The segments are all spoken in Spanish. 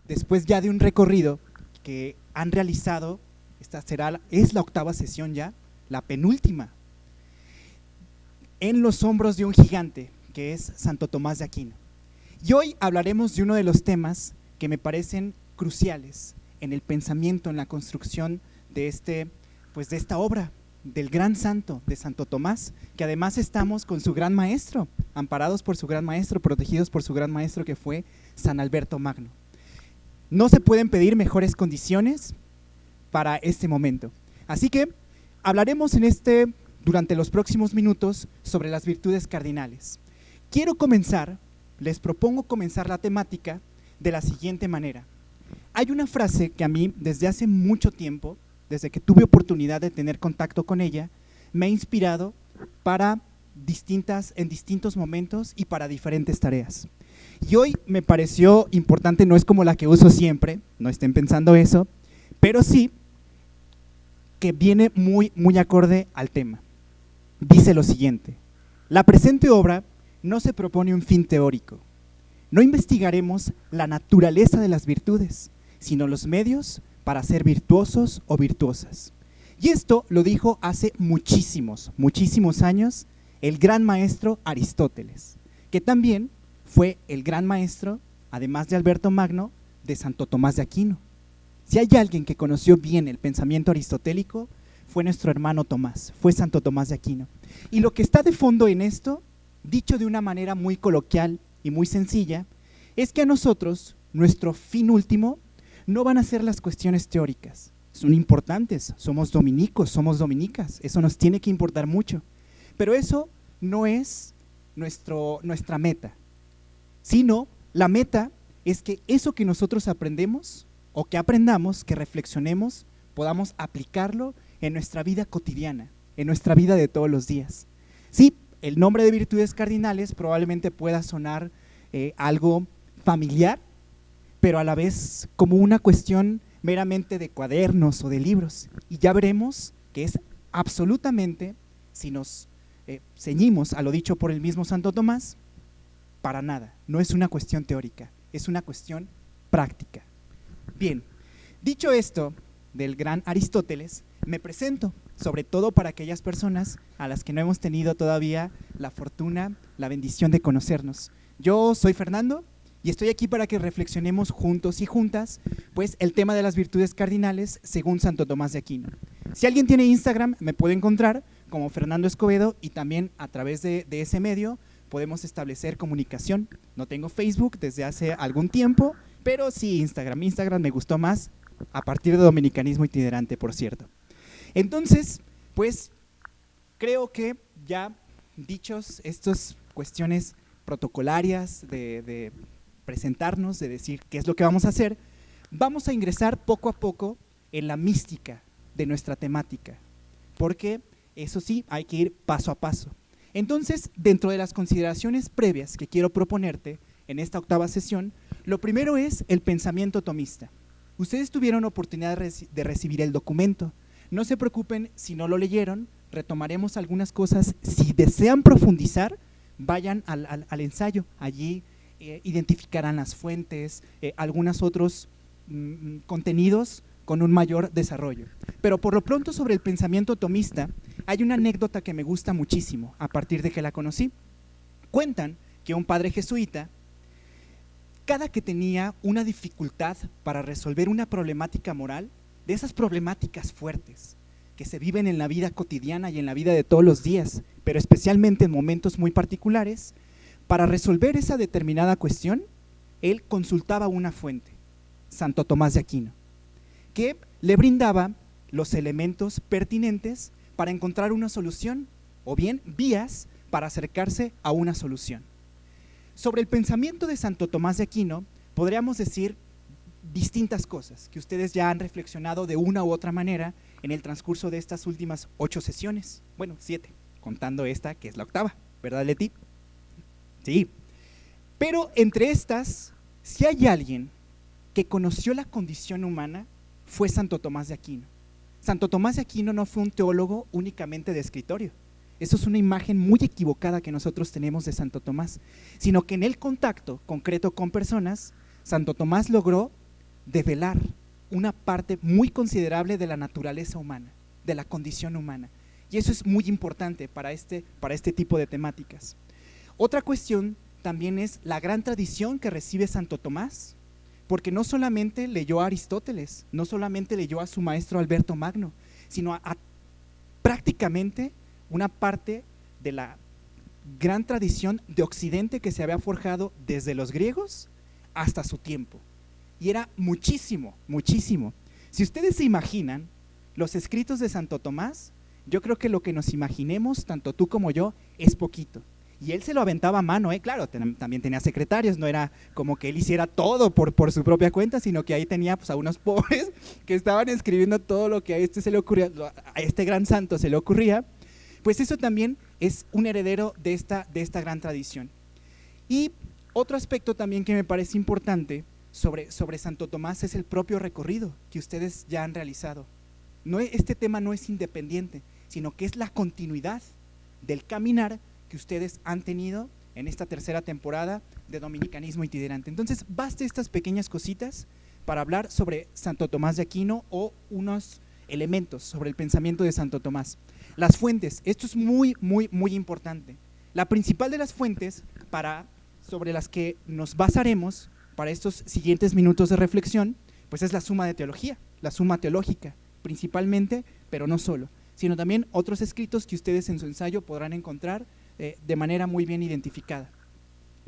después ya de un recorrido que han realizado, es la octava sesión ya, la penúltima, en los hombros de un gigante, que es Santo Tomás de Aquino. Y hoy hablaremos de uno de los temas que me parecen cruciales en el pensamiento, en la construcción de esta obra del gran santo de Santo Tomás, que además estamos con su gran maestro, amparados por su gran maestro, protegidos por su gran maestro, que fue San Alberto Magno. No se pueden pedir mejores condiciones para este momento. Así que hablaremos durante los próximos minutos sobre las virtudes cardinales. Les propongo comenzar la temática de la siguiente manera. Hay una frase que a mí, desde hace mucho tiempo, desde que tuve oportunidad de tener contacto con ella, me ha inspirado en distintos momentos y para diferentes tareas. Y hoy me pareció importante, no es como la que uso siempre, no estén pensando eso, pero sí que viene muy, muy acorde al tema. Dice lo siguiente: la presente obra no se propone un fin teórico. No investigaremos la naturaleza de las virtudes, sino los medios para ser virtuosos o virtuosas. Y esto lo dijo hace muchísimos, muchísimos años el gran maestro Aristóteles, que también fue el gran maestro, además de Alberto Magno, de Santo Tomás de Aquino. Si hay alguien que conoció bien el pensamiento aristotélico, fue nuestro hermano Tomás, fue Santo Tomás de Aquino. Y lo que está de fondo en esto, dicho de una manera muy coloquial y muy sencilla, es que a nosotros, nuestro fin último, no van a ser las cuestiones teóricas. Son importantes, somos dominicos, somos dominicas, eso nos tiene que importar mucho. Pero eso no es nuestra meta, sino la meta es que eso que nosotros aprendemos o que aprendamos, que reflexionemos, podamos aplicarlo en nuestra vida cotidiana, en nuestra vida de todos los días. Sí, el nombre de virtudes cardinales probablemente pueda sonar algo familiar, pero a la vez como una cuestión meramente de cuadernos o de libros. Y ya veremos que es absolutamente, si nos ceñimos a lo dicho por el mismo Santo Tomás, para nada, no es una cuestión teórica, es una cuestión práctica. Bien, dicho esto del gran Aristóteles, me presento, sobre todo para aquellas personas a las que no hemos tenido todavía la fortuna, la bendición de conocernos. Yo soy Fernando y estoy aquí para que reflexionemos juntos y juntas pues el tema de las virtudes cardinales según Santo Tomás de Aquino. Si alguien tiene Instagram, me puede encontrar como Fernando Escobedo y también a través de ese medio podemos establecer comunicación. No tengo Facebook desde hace algún tiempo, pero sí Instagram. Instagram me gustó más a partir de Dominicanismo Itinerante, por cierto. Entonces, pues creo que ya dichos estas cuestiones protocolarias de presentarnos, de decir qué es lo que vamos a hacer, vamos a ingresar poco a poco en la mística de nuestra temática, porque eso sí, hay que ir paso a paso. Entonces, dentro de las consideraciones previas que quiero proponerte en esta octava sesión, lo primero es el pensamiento tomista. Ustedes tuvieron oportunidad de recibir el documento. No se preocupen si no lo leyeron, retomaremos algunas cosas. Si desean profundizar, vayan al ensayo, allí identificarán las fuentes, algunos otros contenidos con un mayor desarrollo. Pero por lo pronto sobre el pensamiento tomista, hay una anécdota que me gusta muchísimo a partir de que la conocí. Cuentan que un padre jesuita, cada que tenía una dificultad para resolver una problemática moral, de esas problemáticas fuertes que se viven en la vida cotidiana y en la vida de todos los días, pero especialmente en momentos muy particulares, para resolver esa determinada cuestión, él consultaba una fuente, Santo Tomás de Aquino, que le brindaba los elementos pertinentes para encontrar una solución, o bien vías para acercarse a una solución. Sobre el pensamiento de Santo Tomás de Aquino, podríamos decir distintas cosas que ustedes ya han reflexionado de una u otra manera en el transcurso de estas últimas 8 sesiones, bueno, 7, contando esta que es la octava, ¿verdad, Leti? Sí, pero entre estas, si hay alguien que conoció la condición humana, fue Santo Tomás de Aquino. Santo Tomás de Aquino no fue un teólogo únicamente de escritorio. Eso es una imagen muy equivocada que nosotros tenemos de Santo Tomás, sino que en el contacto concreto con personas, Santo Tomás logró develar una parte muy considerable de la naturaleza humana, de la condición humana. Y eso es muy importante para este tipo de temáticas. Otra cuestión también es la gran tradición que recibe Santo Tomás, porque no solamente leyó a Aristóteles, no solamente leyó a su maestro Alberto Magno, sino a prácticamente una parte de la gran tradición de Occidente que se había forjado desde los griegos hasta su tiempo. Y era muchísimo, muchísimo. Si ustedes se imaginan los escritos de Santo Tomás, yo creo que lo que nos imaginemos, tanto tú como yo, es poquito. Y él se lo aventaba a mano, claro, también tenía secretarios, no era como que él hiciera todo por su propia cuenta, sino que ahí tenía pues, a unos pobres que estaban escribiendo todo lo que a este se le ocurría, a este gran santo se le ocurría. Pues eso también es un heredero de esta gran tradición. Y otro aspecto también que me parece importante sobre Santo Tomás es el propio recorrido que ustedes ya han realizado. Este tema no es independiente, sino que es la continuidad del caminar que ustedes han tenido en esta tercera temporada de Dominicanismo Itinerante. Entonces, basta estas pequeñas cositas para hablar sobre Santo Tomás de Aquino o unos elementos sobre el pensamiento de Santo Tomás. Las fuentes, esto es muy, muy, muy importante. La principal de las fuentes sobre las que nos basaremos para estos siguientes minutos de reflexión, pues es la Suma de Teología, la Suma Teológica, principalmente, pero no solo, sino también otros escritos que ustedes en su ensayo podrán encontrar de manera muy bien identificada.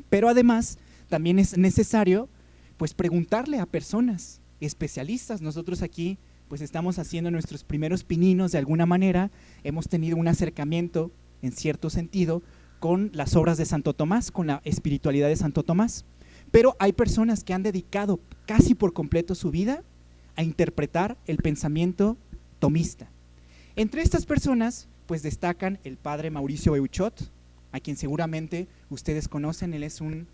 Pero además, también es necesario pues preguntarle a personas especialistas. Nosotros aquí pues estamos haciendo nuestros primeros pininos de alguna manera, hemos tenido un acercamiento en cierto sentido con las obras de Santo Tomás, con la espiritualidad de Santo Tomás, pero hay personas que han dedicado casi por completo su vida a interpretar el pensamiento tomista. Entre estas personas pues destacan el padre Mauricio Beuchot, a quien seguramente ustedes conocen. Él es un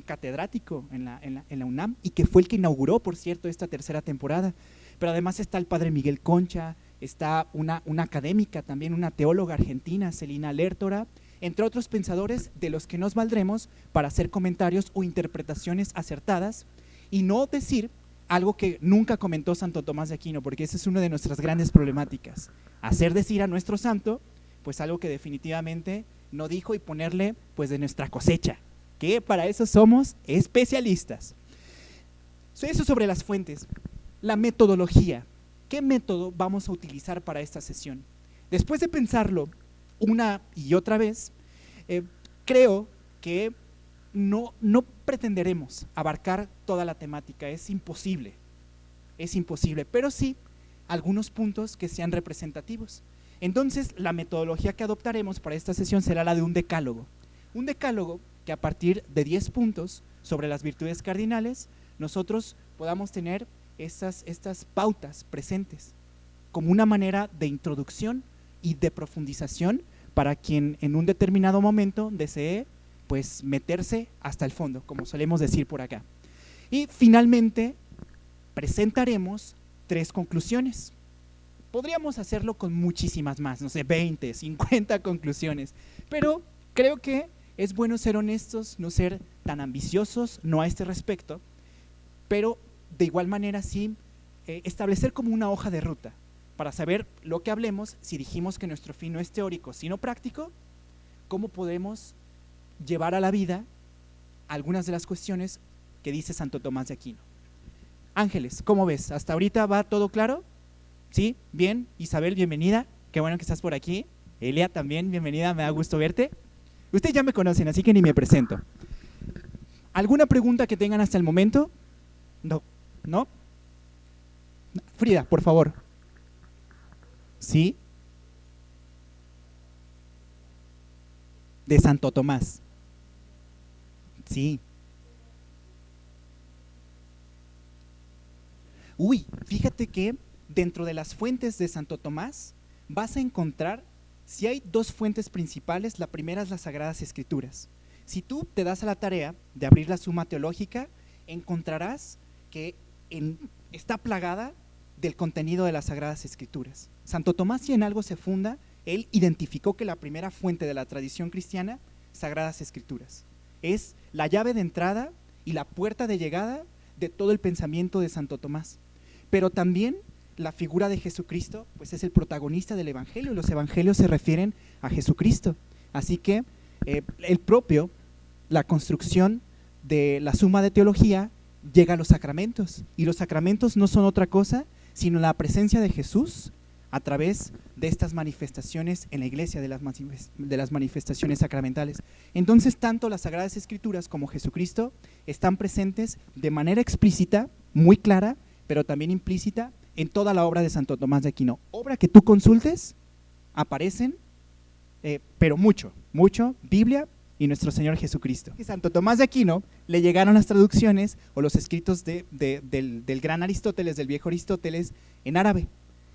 catedrático en la UNAM y que fue el que inauguró, por cierto, esta tercera temporada. Pero además está el padre Miguel Concha, está una académica también, una teóloga argentina, Celina Lertora, entre otros pensadores de los que nos valdremos para hacer comentarios o interpretaciones acertadas y no decir algo que nunca comentó Santo Tomás de Aquino, porque esa es una de nuestras grandes problemáticas, hacer decir a nuestro santo pues algo que definitivamente no dijo y ponerle pues de nuestra cosecha, que para eso somos especialistas. Eso sobre las fuentes. La metodología. ¿Qué método vamos a utilizar para esta sesión? Después de pensarlo una y otra vez, creo que no pretenderemos abarcar toda la temática, es imposible, pero sí algunos puntos que sean representativos. Entonces, la metodología que adoptaremos para esta sesión será la de un decálogo que a partir de 10 puntos sobre las virtudes cardinales, nosotros podamos tener estas pautas presentes como una manera de introducción y de profundización para quien en un determinado momento desee pues meterse hasta el fondo, como solemos decir por acá. Y finalmente presentaremos 3 conclusiones. Podríamos hacerlo con muchísimas más, no sé, 20, 50 conclusiones, pero creo que es bueno ser honestos, no ser tan ambiciosos, no a este respecto, pero de igual manera sí establecer como una hoja de ruta para saber lo que hablemos. Si dijimos que nuestro fin no es teórico sino práctico, ¿cómo podemos llevar a la vida algunas de las cuestiones que dice Santo Tomás de Aquino? Ángeles, ¿cómo ves? ¿Hasta ahorita va todo claro? ¿Sí? ¿Bien? Isabel, bienvenida, qué bueno que estás por aquí. Elia también, bienvenida, me da gusto verte. Ustedes ya me conocen, así que ni me presento. ¿Alguna pregunta que tengan hasta el momento? No. ¿No? Frida, por favor. ¿Sí? De Santo Tomás. Sí. Uy, fíjate que dentro de las fuentes de Santo Tomás vas a encontrar, si hay 2 fuentes principales, la primera es las Sagradas Escrituras. Si tú te das a la tarea de abrir la Suma Teológica, encontrarás que está plagada del contenido de las Sagradas Escrituras. Santo Tomás, si en algo se funda, él identificó que la primera fuente de la tradición cristiana, Sagradas Escrituras, es la llave de entrada y la puerta de llegada de todo el pensamiento de Santo Tomás. Pero también la figura de Jesucristo pues es el protagonista del Evangelio. Los Evangelios se refieren a Jesucristo. Así que la construcción de la Suma de Teología llega a los sacramentos. Y los sacramentos no son otra cosa sino la presencia de Jesús a través de estas manifestaciones en la iglesia, de las manifestaciones sacramentales. Entonces, tanto las Sagradas Escrituras como Jesucristo están presentes de manera explícita, muy clara, pero también implícita en toda la obra de Santo Tomás de Aquino. Obra que tú consultes, aparecen, pero mucho, Biblia y nuestro Señor Jesucristo. A Santo Tomás de Aquino le llegaron las traducciones o los escritos del gran Aristóteles, del viejo Aristóteles, en árabe.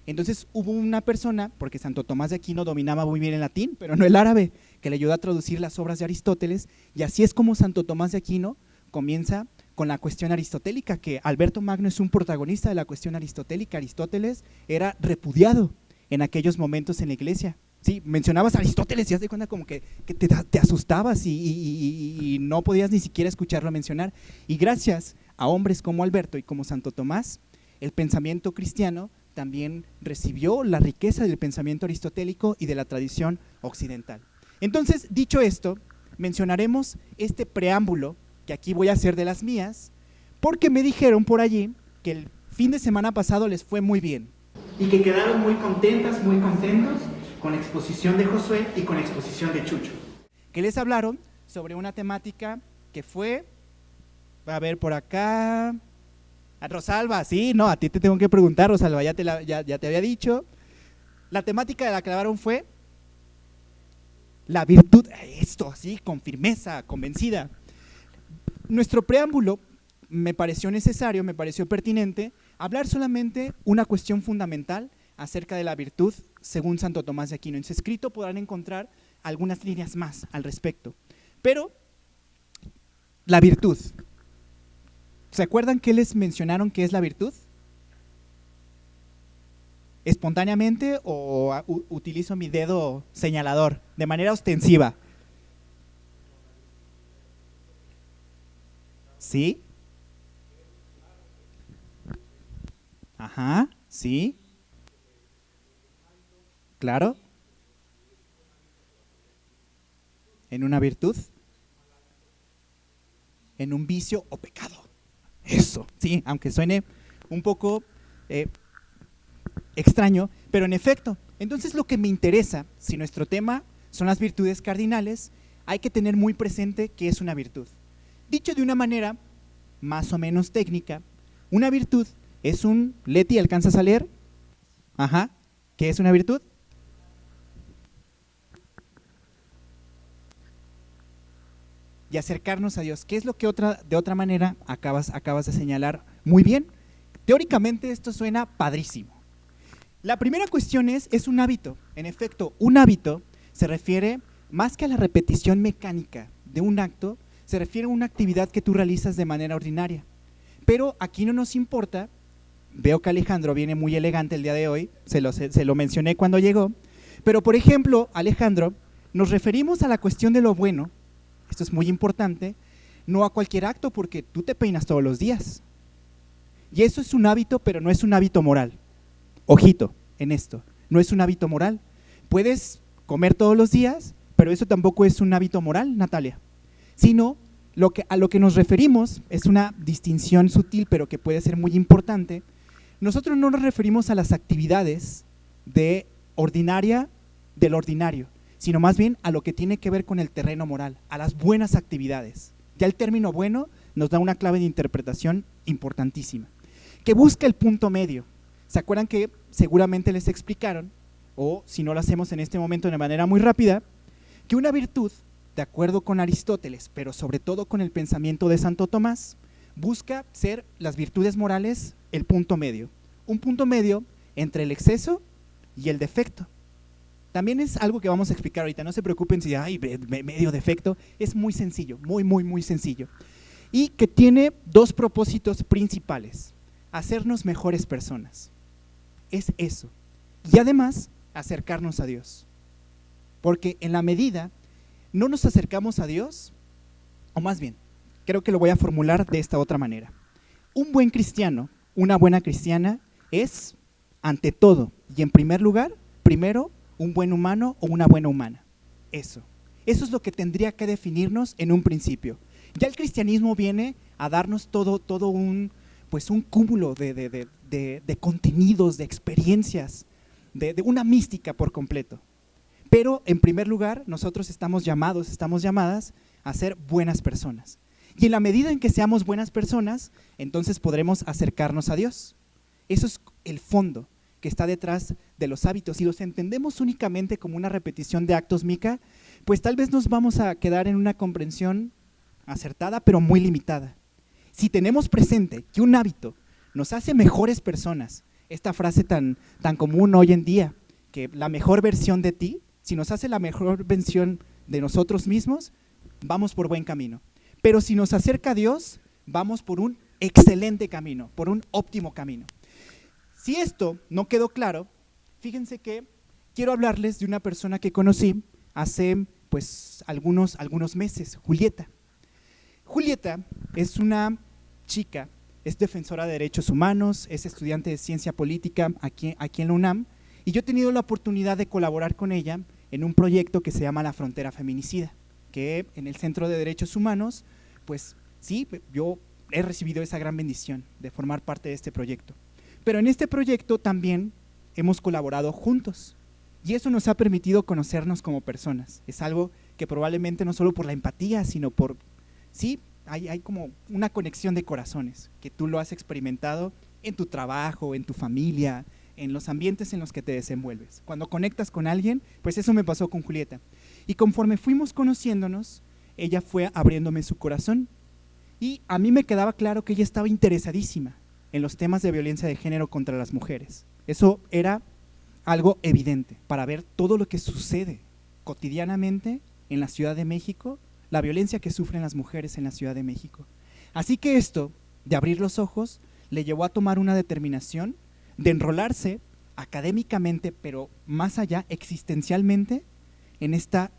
Entonces hubo una persona, porque Santo Tomás de Aquino dominaba muy bien el latín, pero no el árabe, que le ayudó a traducir las obras de Aristóteles, y así es como Santo Tomás de Aquino comienza con la cuestión aristotélica, que Alberto Magno es un protagonista de la cuestión aristotélica. Aristóteles era repudiado en aquellos momentos en la iglesia. Sí, mencionabas a Aristóteles y haz de cuenta como que te asustabas y no podías ni siquiera escucharlo mencionar. Y gracias a hombres como Alberto y como Santo Tomás, el pensamiento cristiano también recibió la riqueza del pensamiento aristotélico y de la tradición occidental. Entonces, dicho esto, mencionaremos este preámbulo, que aquí voy a hacer de las mías, porque me dijeron por allí que el fin de semana pasado les fue muy bien y que quedaron muy contentas, muy contentos con la exposición de Josué y con la exposición de Chucho, que les hablaron sobre una temática que fue, a ver por acá, a Rosalba, sí, no, a ti te tengo que preguntar, Rosalba, ya te había dicho. La temática de la que hablaron fue la virtud, esto así, con firmeza, convencida. Nuestro preámbulo me pareció necesario, me pareció pertinente hablar solamente una cuestión fundamental acerca de la virtud según Santo Tomás de Aquino. En su escrito podrán encontrar algunas líneas más al respecto. Pero la virtud, ¿se acuerdan que les mencionaron qué es la virtud? ¿Espontáneamente o utilizo mi dedo señalador de manera ostensiva? ¿Sí? Ajá, sí. Claro. ¿En una virtud? ¿En un vicio o pecado? Eso, sí, aunque suene un poco extraño, pero en efecto. Entonces lo que me interesa, si nuestro tema son las virtudes cardinales, hay que tener muy presente qué es una virtud. Dicho de una manera más o menos técnica, una virtud es un… Leti, ¿alcanzas a leer? Ajá, ¿qué es una virtud? Y acercarnos a Dios, que es lo que de otra manera acabas de señalar muy bien. Teóricamente esto suena padrísimo. La primera cuestión es un hábito. En efecto, un hábito se refiere más que a la repetición mecánica de un acto, se refiere a una actividad que tú realizas de manera ordinaria. Pero aquí no nos importa, veo que Alejandro viene muy elegante el día de hoy, se lo mencioné cuando llegó, pero por ejemplo, Alejandro, nos referimos a la cuestión de lo bueno. Esto es muy importante, no a cualquier acto, porque tú te peinas todos los días. Y eso es un hábito, pero no es un hábito moral. Ojito en esto, no es un hábito moral. Puedes comer todos los días, pero eso tampoco es un hábito moral, Natalia. Sino, a lo que nos referimos es una distinción sutil, pero que puede ser muy importante. Nosotros no nos referimos a las actividades del ordinario, sino más bien a lo que tiene que ver con el terreno moral, a las buenas actividades. Ya el término bueno nos da una clave de interpretación importantísima, que busca el punto medio. ¿Se acuerdan que seguramente les explicaron, o si no lo hacemos en este momento de manera muy rápida, que una virtud, de acuerdo con Aristóteles, pero sobre todo con el pensamiento de Santo Tomás, busca ser las virtudes morales el punto medio, un punto medio entre el exceso y el defecto. También es algo que vamos a explicar ahorita, no se preocupen si hay medio defecto, es muy sencillo, muy sencillo. Y que tiene dos propósitos principales: hacernos mejores personas, es eso, y además acercarnos a Dios. Porque en la medida no nos acercamos a Dios, o más bien, creo que lo voy a formular de esta otra manera. un buen cristiano, una buena cristiana, es, ante todo y en primer lugar, primero, un buen humano o una buena humana. Eso es lo que tendría que definirnos en un principio. Ya el cristianismo viene a darnos todo un cúmulo de contenidos, de experiencias, de una mística por completo. Pero en primer lugar, nosotros estamos llamadas a ser buenas personas. Y en la medida en que seamos buenas personas, entonces podremos acercarnos a Dios. Eso es el fondo que está detrás de los hábitos. Si los entendemos únicamente como una repetición de actos mica, pues tal vez nos vamos a quedar en una comprensión acertada, pero muy limitada. Si tenemos presente que un hábito nos hace mejores personas, esta frase tan común hoy en día, que la mejor versión de ti, si nos hace la mejor versión de nosotros mismos, vamos por buen camino. Pero si nos acerca a Dios, vamos por un excelente camino, por un óptimo camino. Si esto no quedó claro, fíjense que quiero hablarles de una persona que conocí hace algunos meses, Julieta. Julieta es una chica, es defensora de derechos humanos, es estudiante de ciencia política aquí en la UNAM, y yo he tenido la oportunidad de colaborar con ella en un proyecto que se llama La Frontera Feminicida, que en el Centro de Derechos Humanos, pues sí, yo he recibido esa gran bendición de formar parte de este proyecto. Pero en este proyecto también hemos colaborado juntos y eso nos ha permitido conocernos como personas. Es algo que probablemente no solo por la empatía, sino por, sí, hay como una conexión de corazones, que tú lo has experimentado en tu trabajo, en tu familia, en los ambientes en los que te desenvuelves. Cuando conectas con alguien, pues eso me pasó con Julieta. Y conforme fuimos conociéndonos, ella fue abriéndome su corazón y a mí me quedaba claro que ella estaba interesadísima en los temas de violencia de género contra las mujeres. Eso era algo evidente para ver todo lo que sucede cotidianamente en la Ciudad de México, la violencia que sufren las mujeres en la Ciudad de México. Así que esto, de abrir los ojos, le llevó a tomar una determinación de enrolarse académicamente, pero más allá, existencialmente, en esta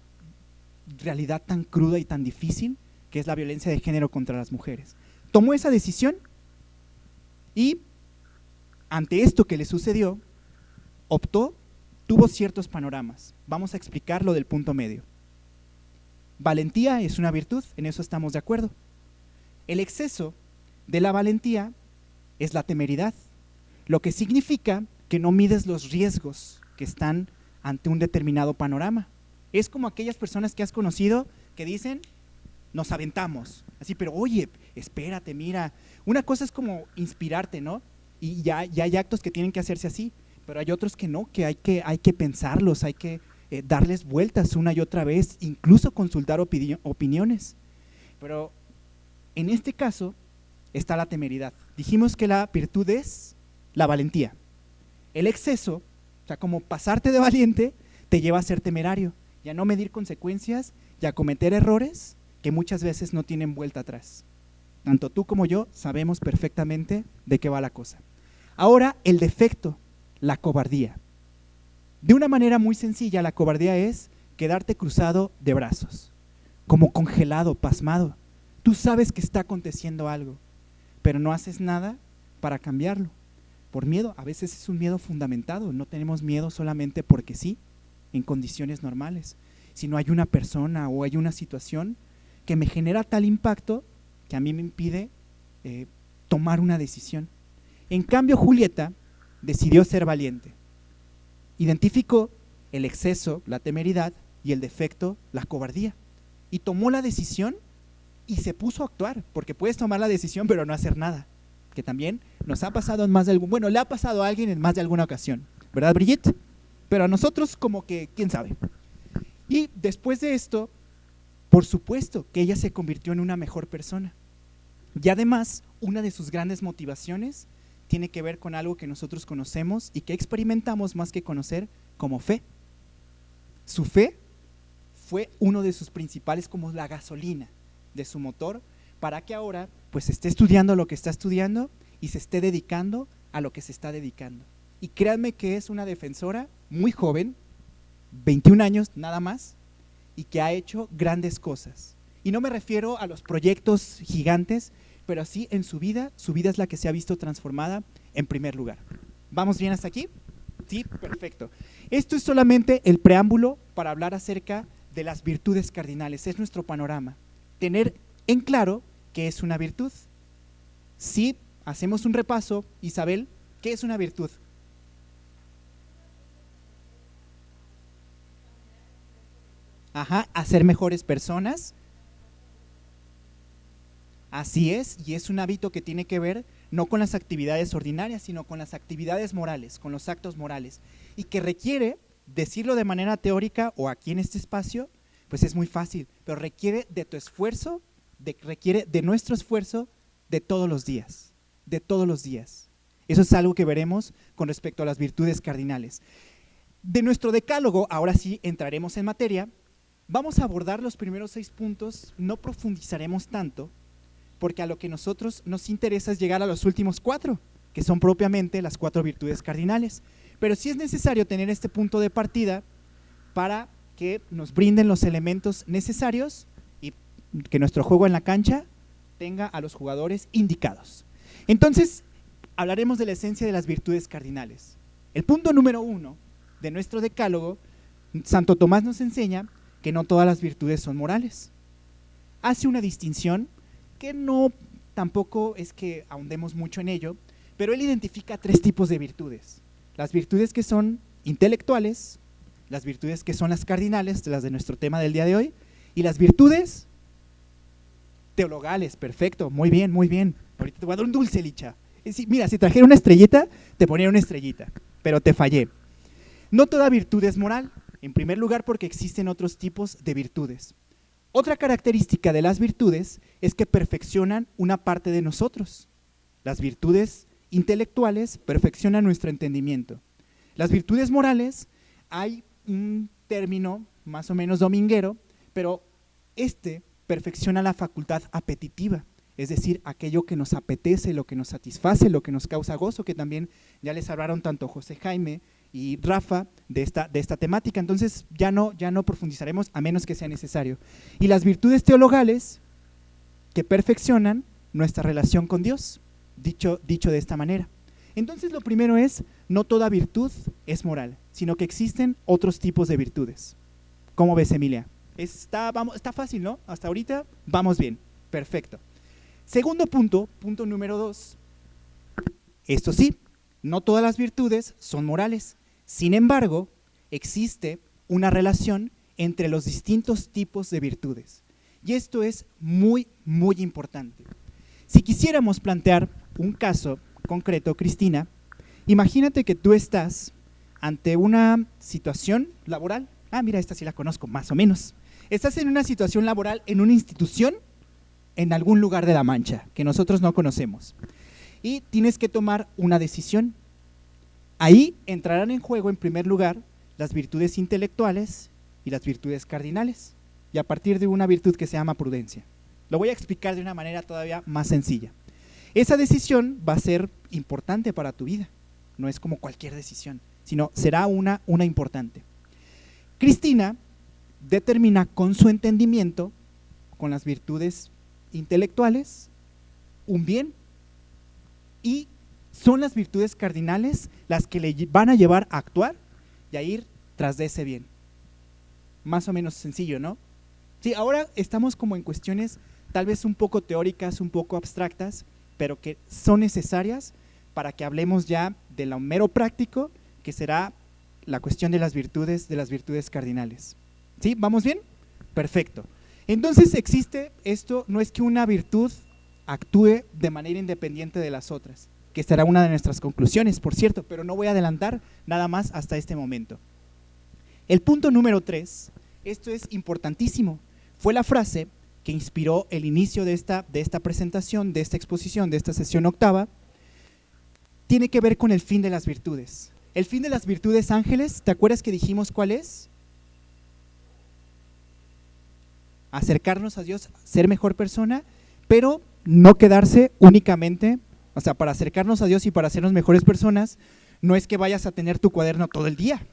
realidad tan cruda y tan difícil que es la violencia de género contra las mujeres. Tomó esa decisión y ante esto que le sucedió, tuvo ciertos panoramas. Vamos a explicarlo del punto medio. Valentía es una virtud, en eso estamos de acuerdo. El exceso de la valentía es la temeridad, lo que significa que no mides los riesgos que están ante un determinado panorama. Es como aquellas personas que has conocido que dicen, nos aventamos, así, pero oye, espérate, mira, una cosa es como inspirarte, ¿no? Y ya hay actos que tienen que hacerse así, pero hay otros que no, que hay que pensarlos, hay que darles vueltas una y otra vez, incluso consultar opiniones. Pero en este caso está la temeridad. Dijimos que la virtud es la valentía. El exceso, o sea, como pasarte de valiente, te lleva a ser temerario y a no medir consecuencias y a cometer errores que muchas veces no tienen vuelta atrás. Tanto tú como yo sabemos perfectamente de qué va la cosa. Ahora, el defecto, la cobardía. De una manera muy sencilla, la cobardía es quedarte cruzado de brazos, como congelado, pasmado. Tú sabes que está aconteciendo algo, pero no haces nada para cambiarlo. Por miedo, a veces es un miedo fundamentado, no tenemos miedo solamente porque sí, en condiciones normales, sino hay una persona o hay una situación que me genera tal impacto que a mí me impide tomar una decisión. En cambio, Julieta decidió ser valiente. Identificó el exceso, la temeridad, y el defecto, la cobardía. Y tomó la decisión y se puso a actuar, porque puedes tomar la decisión pero no hacer nada, que también nos ha pasado en más de algún, bueno, le ha pasado a alguien en más de alguna ocasión, ¿verdad, Brigitte? Pero a nosotros como que, quién sabe. Y después de esto, por supuesto que ella se convirtió en una mejor persona. Y además, una de sus grandes motivaciones tiene que ver con algo que nosotros conocemos y que experimentamos más que conocer como fe. Su fe fue uno de sus principales, como la gasolina de su motor, para que ahora pues esté estudiando lo que está estudiando y se esté dedicando a lo que se está dedicando. Y créanme que es una defensora muy joven, 21 años nada más, y que ha hecho grandes cosas. Y no me refiero a los proyectos gigantes, pero así en su vida es la que se ha visto transformada en primer lugar. ¿Vamos bien hasta aquí? Sí, perfecto. Esto es solamente el preámbulo para hablar acerca de las virtudes cardinales, es nuestro panorama. Tener en claro qué es una virtud. Si hacemos un repaso, Isabel, ¿qué es una virtud? Ajá, hacer mejores personas. Así es, y es un hábito que tiene que ver no con las actividades ordinarias, sino con las actividades morales, con los actos morales, y que requiere, decirlo de manera teórica o aquí en este espacio, pues es muy fácil, pero requiere de tu esfuerzo, requiere de nuestro esfuerzo de todos los días, de todos los días. Eso es algo que veremos con respecto a las virtudes cardinales. De nuestro decálogo, ahora sí entraremos en materia, vamos a abordar los primeros 6 puntos, no profundizaremos tanto, porque a lo que nosotros nos interesa es llegar a los últimos 4, que son propiamente las 4 virtudes cardinales. Pero sí es necesario tener este punto de partida para que nos brinden los elementos necesarios y que nuestro juego en la cancha tenga a los jugadores indicados. Entonces, hablaremos de la esencia de las virtudes cardinales. El punto número 1 de nuestro decálogo, Santo Tomás nos enseña que no todas las virtudes son morales. Hace una distinción que no, tampoco es que ahondemos mucho en ello, pero él identifica 3 tipos de virtudes. Las virtudes que son intelectuales, las virtudes que son las cardinales, las de nuestro tema del día de hoy, y las virtudes teologales. Perfecto, muy bien, muy bien. Ahorita te voy a dar un dulce, Licha. Mira, si trajera una estrellita, te ponía una estrellita, pero te fallé. No toda virtud es moral, en primer lugar porque existen otros tipos de virtudes. Otra característica de las virtudes es que perfeccionan una parte de nosotros. Las virtudes intelectuales perfeccionan nuestro entendimiento. Las virtudes morales, hay un término más o menos dominguero, pero este perfecciona la facultad apetitiva, es decir, aquello que nos apetece, lo que nos satisface, lo que nos causa gozo, que también ya les hablaron tanto José Jaime y Rafa de esta temática. Entonces ya no profundizaremos a menos que sea necesario. Y las virtudes teologales que perfeccionan nuestra relación con Dios, dicho de esta manera. Entonces lo primero es, no toda virtud es moral, sino que existen otros tipos de virtudes. ¿Cómo ves, Emilia? Está fácil, ¿no? Hasta ahorita vamos bien, perfecto. Segundo punto número 2, esto sí, no todas las virtudes son morales. Sin embargo, existe una relación entre los distintos tipos de virtudes. Y esto es muy, muy importante. Si quisiéramos plantear un caso concreto, Cristina, imagínate que tú estás ante una situación laboral. Mira, esta sí la conozco, más o menos. Estás en una situación laboral en una institución en algún lugar de La Mancha que nosotros no conocemos. Y tienes que tomar una decisión. Ahí entrarán en juego, en primer lugar, las virtudes intelectuales y las virtudes cardinales, y a partir de una virtud que se llama prudencia. Lo voy a explicar de una manera todavía más sencilla. Esa decisión va a ser importante para tu vida, no es como cualquier decisión, sino será una importante. Cristina determina con su entendimiento, con las virtudes intelectuales, un bien, y son las virtudes cardinales las que le van a llevar a actuar y a ir tras de ese bien. Más o menos sencillo, ¿no? Sí, ahora estamos como en cuestiones tal vez un poco teóricas, un poco abstractas, pero que son necesarias para que hablemos ya de lo mero práctico, que será la cuestión de las virtudes cardinales. ¿Sí? ¿Vamos bien? Perfecto. Entonces existe esto, no es que una virtud actúe de manera independiente de las otras, que será una de nuestras conclusiones, por cierto, pero no voy a adelantar nada más hasta este momento. El punto número 3, esto es importantísimo, fue la frase que inspiró el inicio de esta presentación, de esta exposición, de esta sesión octava, tiene que ver con el fin de las virtudes. El fin de las virtudes, Ángeles, ¿te acuerdas que dijimos cuál es? Acercarnos a Dios, ser mejor persona, pero no quedarse únicamente, o sea, para acercarnos a Dios y para hacernos mejores personas, no es que vayas a tener tu cuaderno todo el día.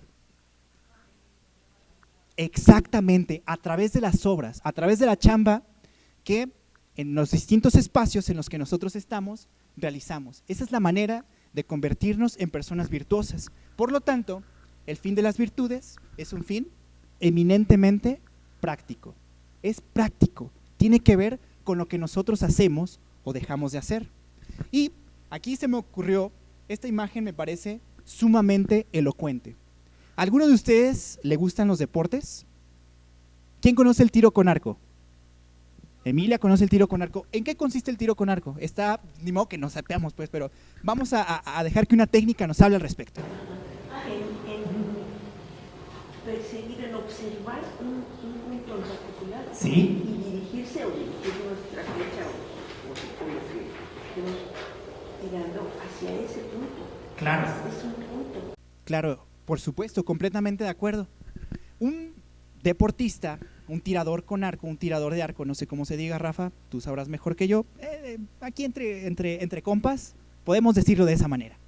Exactamente, a través de las obras, a través de la chamba que en los distintos espacios en los que nosotros estamos, realizamos. Esa es la manera de convertirnos en personas virtuosas. Por lo tanto, el fin de las virtudes es un fin eminentemente práctico. Es práctico, tiene que ver con lo que nosotros hacemos o dejamos de hacer. Y aquí se me ocurrió, esta imagen me parece sumamente elocuente. ¿A alguno de ustedes le gustan los deportes? ¿Quién conoce el tiro con arco? Emilia conoce el tiro con arco. ¿En qué consiste el tiro con arco? Está, ni modo que nos sepamos, pues, pero vamos a dejar que una técnica nos hable al respecto. En perseguir, en observar un punto en particular. Sí. Y dirigirse o dirigir nuestra flecha o lo que estemos tirando hacia ese punto. Claro. Es un punto. Claro, por supuesto, completamente de acuerdo. Un deportista, un tirador con arco, un tirador de arco, no sé cómo se diga, Rafa, tú sabrás mejor que yo, aquí entre compas podemos decirlo de esa manera.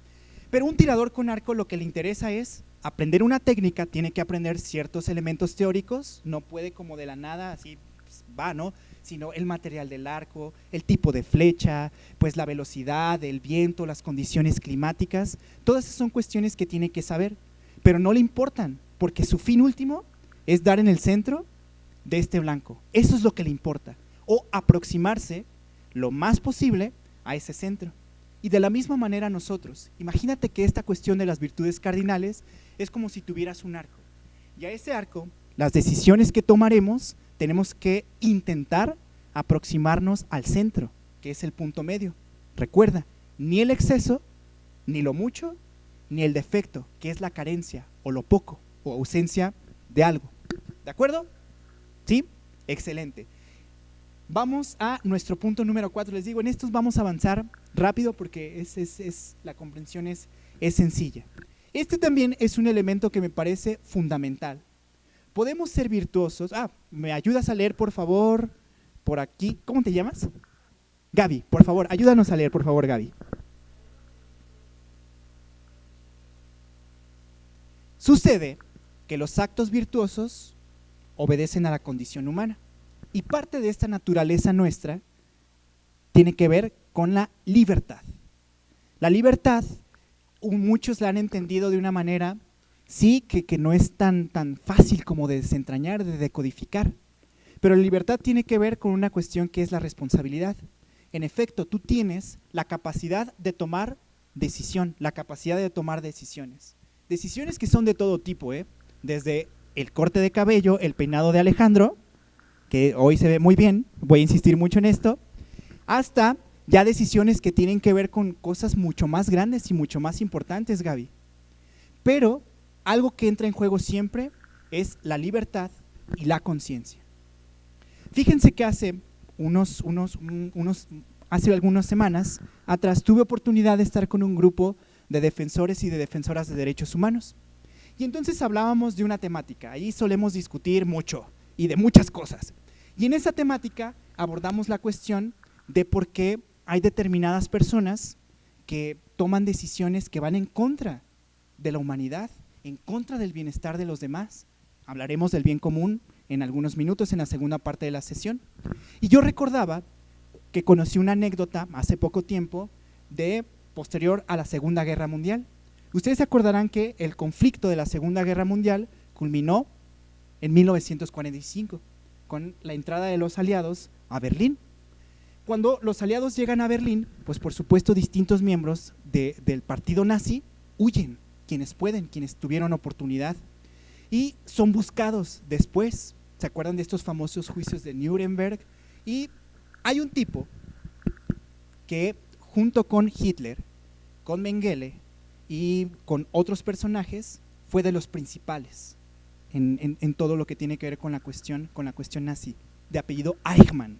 Pero un tirador con arco lo que le interesa es aprender una técnica, tiene que aprender ciertos elementos teóricos, no puede como de la nada así pues, va, ¿no? Sino el material del arco, el tipo de flecha, pues la velocidad, el viento, las condiciones climáticas, todas esas son cuestiones que tiene que saber, pero no le importan, porque su fin último es dar en el centro de este blanco. Eso es lo que le importa. O aproximarse lo más posible a ese centro. Y de la misma manera nosotros. Imagínate que esta cuestión de las virtudes cardinales es como si tuvieras un arco. Y a ese arco, las decisiones que tomaremos, tenemos que intentar aproximarnos al centro, que es el punto medio. Recuerda, ni el exceso, ni lo mucho, ni el defecto, que es la carencia, o lo poco, o ausencia de algo. ¿De acuerdo? ¿Sí? Excelente. Vamos a nuestro punto número 4. Les digo, en estos vamos a avanzar rápido porque la comprensión es sencilla. Este también es un elemento que me parece fundamental. Podemos ser virtuosos. ¿Me ayudas a leer, por favor? Por aquí. ¿Cómo te llamas? Gaby, por favor, ayúdanos a leer, por favor, Gaby. Sucede que los actos virtuosos obedecen a la condición humana. Y parte de esta naturaleza nuestra tiene que ver con la libertad. La libertad, muchos la han entendido de una manera, sí, que no es tan fácil como de desentrañar, de decodificar. Pero la libertad tiene que ver con una cuestión que es la responsabilidad. En efecto, tú tienes la capacidad de tomar decisión, la capacidad de tomar decisiones. Decisiones que son de todo tipo, desde el corte de cabello, el peinado de Alejandro, que hoy se ve muy bien, voy a insistir mucho en esto, hasta ya decisiones que tienen que ver con cosas mucho más grandes y mucho más importantes, Gaby. Pero algo que entra en juego siempre es la libertad y la conciencia. Fíjense que hace algunas semanas atrás tuve oportunidad de estar con un grupo de defensores y de defensoras de derechos humanos. Y entonces hablábamos de una temática, ahí solemos discutir mucho y de muchas cosas. Y en esa temática abordamos la cuestión de por qué hay determinadas personas que toman decisiones que van en contra de la humanidad, en contra del bienestar de los demás. Hablaremos del bien común en algunos minutos en la segunda parte de la sesión. Y yo recordaba que conocí una anécdota hace poco tiempo posterior a la Segunda Guerra Mundial. Ustedes se acordarán que el conflicto de la Segunda Guerra Mundial culminó en 1945 con la entrada de los aliados a Berlín. Cuando los aliados llegan a Berlín, pues por supuesto distintos miembros del partido nazi huyen, quienes pueden, quienes tuvieron oportunidad, y son buscados después. ¿Se acuerdan de estos famosos juicios de Nuremberg? Y hay un tipo que junto con Hitler, con Mengele y con otros personajes fue de los principales en todo lo que tiene que ver con la cuestión nazi, de apellido Eichmann.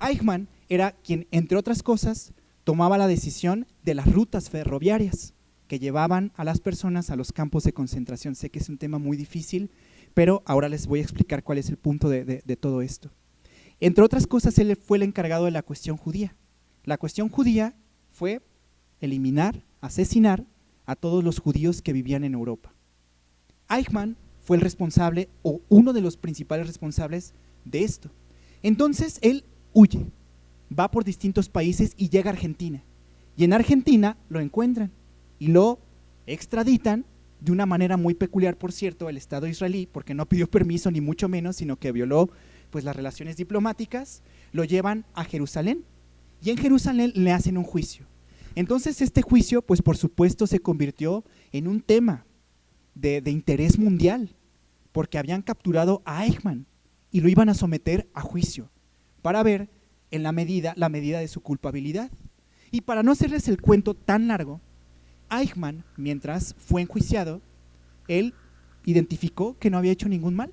Eichmann era quien, entre otras cosas, tomaba la decisión de las rutas ferroviarias que llevaban a las personas a los campos de concentración. Sé que es un tema muy difícil, pero ahora les voy a explicar cuál es el punto de todo esto. Entre otras cosas, él fue el encargado de la cuestión judía. La cuestión judía fue eliminar, asesinar a todos los judíos que vivían en Europa. Eichmann fue el responsable, o uno de los principales responsables de esto. Entonces él huye va por distintos países y llega a Argentina. Y en Argentina lo encuentran y lo extraditan de una manera muy peculiar, por cierto, el Estado israelí, porque no pidió permiso ni mucho menos, sino que violó pues las relaciones diplomáticas, lo llevan a Jerusalén y en Jerusalén le hacen un juicio. Entonces este juicio, pues por supuesto se convirtió en un tema de interés mundial, porque habían capturado a Eichmann y lo iban a someter a juicio para ver en la medida de su culpabilidad. Y para no hacerles el cuento tan largo, Eichmann, mientras fue enjuiciado, él identificó que no había hecho ningún mal.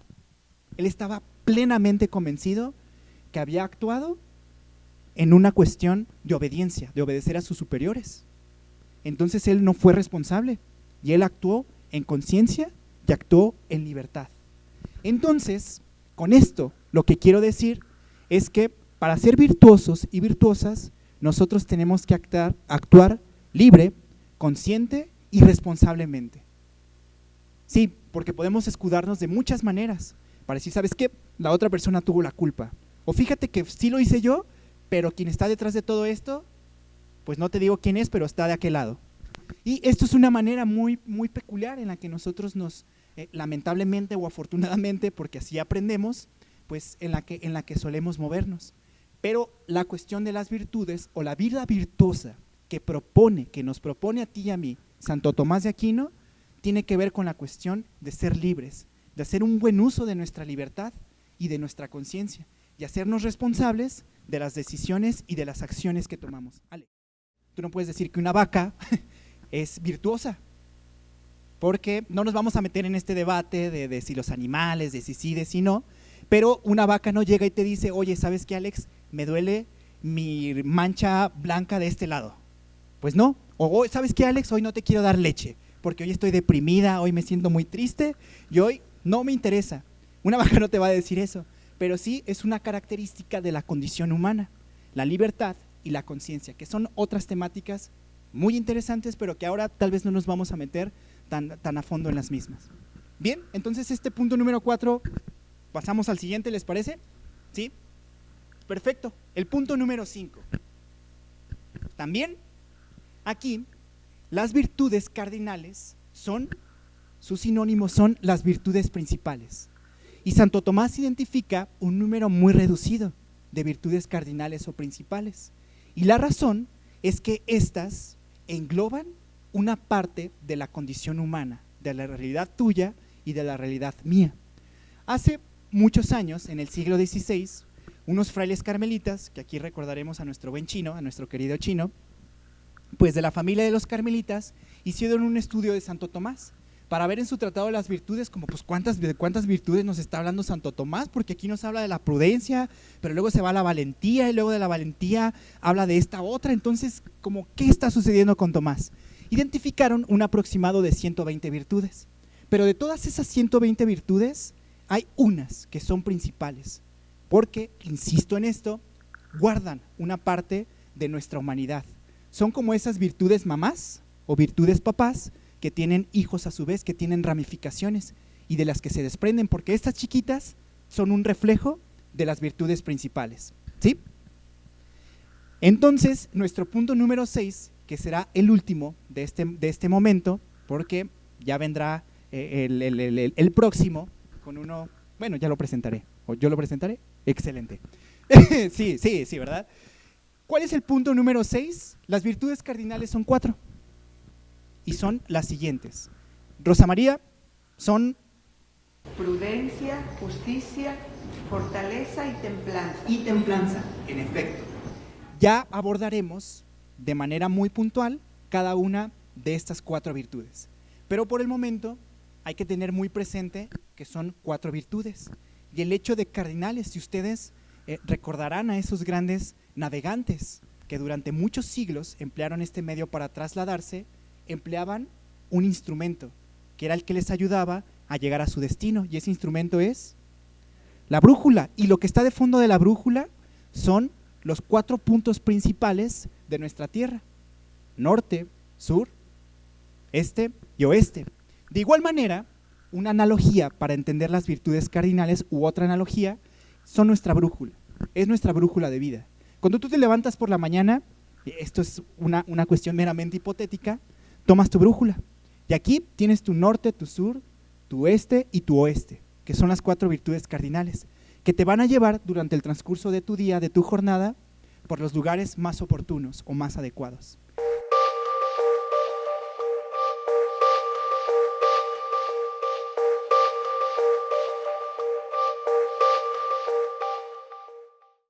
Él estaba plenamente convencido que había actuado en una cuestión de obediencia, de obedecer a sus superiores. Entonces él no fue responsable y él actuó en conciencia y actuó en libertad. Entonces, con esto lo que quiero decir es que para ser virtuosos y virtuosas, nosotros tenemos que actuar libre, consciente y responsablemente. Sí, porque podemos escudarnos de muchas maneras para decir, ¿sabes qué? La otra persona tuvo la culpa. O fíjate que sí lo hice yo, pero quien está detrás de todo esto, pues no te digo quién es, pero está de aquel lado. Y esto es una manera muy, muy peculiar en la que nosotros nos, lamentablemente o afortunadamente, porque así aprendemos, pues en la que solemos movernos. Pero la cuestión de las virtudes o la vida virtuosa que nos propone a ti y a mí Santo Tomás de Aquino, tiene que ver con la cuestión de ser libres, de hacer un buen uso de nuestra libertad y de nuestra conciencia y hacernos responsables de las decisiones y de las acciones que tomamos. Ale, tú no puedes decir que una vaca es virtuosa, porque no nos vamos a meter en este debate de si los animales, de si sí, de si no, pero una vaca no llega y te dice, oye, ¿sabes qué, Alex? Me duele mi mancha blanca de este lado. Pues no. O, ¿sabes qué, Alex? Hoy no te quiero dar leche, porque hoy estoy deprimida, hoy me siento muy triste y hoy no me interesa. Una vaca no te va a decir eso, pero sí es una característica de la condición humana, la libertad y la conciencia, que son otras temáticas muy interesantes, pero que ahora tal vez no nos vamos a meter tan a fondo en las mismas. Bien, entonces este punto número 4, pasamos al siguiente, ¿les parece? ¿Sí? Perfecto. El punto número 5. También aquí las virtudes cardinales sus sinónimos son las virtudes principales. Y Santo Tomás identifica un número muy reducido de virtudes cardinales o principales. Y la razón es que estas engloban una parte de la condición humana, de la realidad tuya y de la realidad mía. Hace muchos años, en el siglo XVI, unos frailes carmelitas, que aquí recordaremos a nuestro buen Chino, a nuestro querido Chino, pues de la familia de los carmelitas, hicieron un estudio de Santo Tomás, para ver en su tratado de las virtudes, como pues cuántas virtudes nos está hablando Santo Tomás, porque aquí nos habla de la prudencia, pero luego se va a la valentía, y luego de la valentía habla de esta otra. Entonces, como, ¿qué está sucediendo con Tomás? Identificaron un aproximado de 120 virtudes, pero de todas esas 120 virtudes, hay unas que son principales, porque, insisto en esto, guardan una parte de nuestra humanidad. Son como esas virtudes mamás o virtudes papás, que tienen hijos a su vez, que tienen ramificaciones y de las que se desprenden, porque estas chiquitas son un reflejo de las virtudes principales, ¿sí? Entonces, nuestro punto número 6, que será el último de este momento, porque ya vendrá el próximo con uno, bueno, ya lo presentaré, o yo lo presentaré, excelente. sí, ¿verdad? ¿Cuál es el punto número 6? Las virtudes cardinales son 4. Y son las siguientes. Rosa María, son prudencia, justicia, fortaleza y templanza. Y templanza, en efecto. Ya abordaremos de manera muy puntual cada una de estas 4 virtudes. Pero por el momento hay que tener muy presente que son 4 virtudes. Y el hecho de cardinales, si ustedes recordarán a esos grandes navegantes que durante muchos siglos emplearon este medio para trasladarse, empleaban un instrumento que era el que les ayudaba a llegar a su destino, y ese instrumento es la brújula, y lo que está de fondo de la brújula son los 4 puntos principales de nuestra tierra: norte, sur, este y oeste. De igual manera, una analogía para entender las virtudes cardinales u otra analogía son nuestra brújula, es nuestra brújula de vida. Cuando tú te levantas por la mañana, esto es una cuestión meramente hipotética, tomas tu brújula y aquí tienes tu norte, tu sur, tu este y tu oeste, que son las 4 virtudes cardinales, que te van a llevar durante el transcurso de tu día, de tu jornada, por los lugares más oportunos o más adecuados.